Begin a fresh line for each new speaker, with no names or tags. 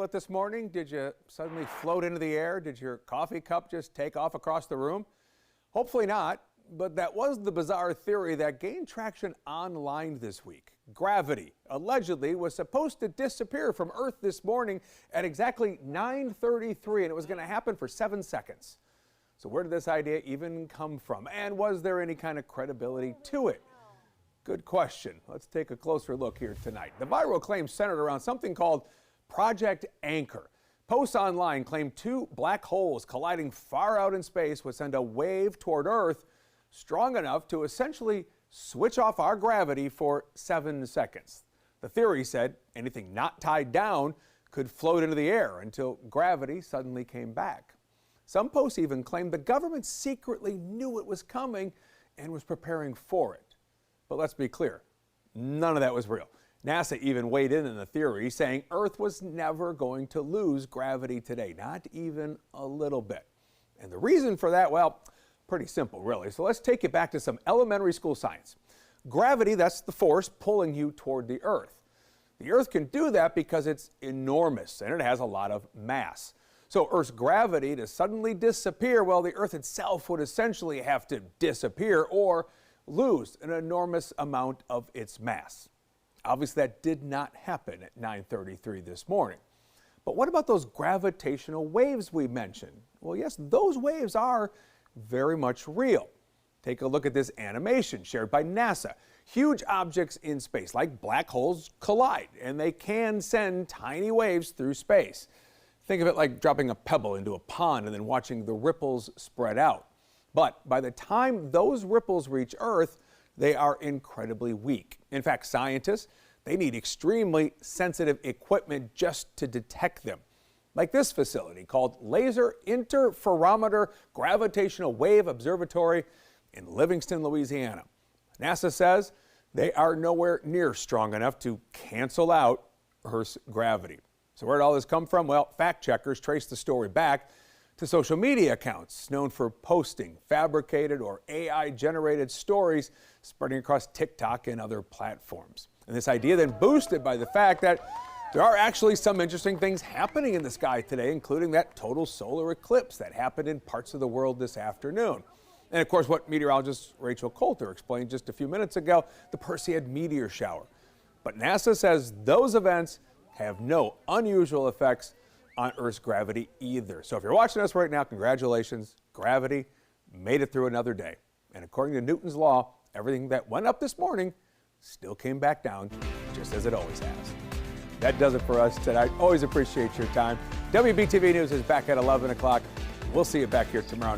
This morning, did you suddenly float into the air? Did your coffee cup just take off across the room? Hopefully not, but that was the bizarre theory that gained traction online this week. Gravity allegedly was supposed to disappear from Earth this morning at exactly 9:33, and it was going to happen for 7 seconds. So where did this idea even come from? And was there any kind of credibility to it? Good question. Let's take a closer look here tonight. The viral claim centered around something called Project Anchor. Posts online claim two black holes colliding far out in space would send a wave toward Earth strong enough to essentially switch off our gravity for 7 seconds. The theory said anything not tied down could float into the air until gravity suddenly came back. Some posts even claimed the government secretly knew it was coming and was preparing for it. But let's be clear, none of that was real. NASA even weighed in on the theory, saying Earth was never going to lose gravity today, not even a little bit. And the reason for that, well, pretty simple, really. So let's take it back to some elementary school science. Gravity, that's the force pulling you toward the Earth. The Earth can do that because it's enormous and it has a lot of mass. So Earth's gravity to suddenly disappear, well, the Earth itself would essentially have to disappear or lose an enormous amount of its mass. Obviously, that did not happen at 9:33 this morning. But what about those gravitational waves we mentioned? Well, yes, those waves are very much real. Take a look at this animation shared by NASA. Huge objects in space, like black holes, collide, and they can send tiny waves through space. Think of it like dropping a pebble into a pond and then watching the ripples spread out. But by the time those ripples reach Earth, they are incredibly weak. In fact, scientists, they need extremely sensitive equipment just to detect them. Like this facility called Laser Interferometer Gravitational Wave Observatory in Livingston, Louisiana. NASA says they are nowhere near strong enough to cancel out Earth's gravity. So where did all this come from? Well, fact checkers traced the story back to social media accounts known for posting fabricated or AI-generated stories spreading across TikTok and other platforms. And this idea then boosted by the fact that there are actually some interesting things happening in the sky today, including that total solar eclipse that happened in parts of the world this afternoon. And of course, what meteorologist Rachel Coulter explained just a few minutes ago, the Perseid meteor shower. But NASA says those events have no unusual effects on Earth's gravity either. So if you're watching us right now, congratulations. Gravity made it through another day. And according to Newton's law, everything that went up this morning still came back down, just as it always has. That does it for us tonight. Always appreciate your time. WBTV News is back at 11 o'clock. We'll see you back here tomorrow night.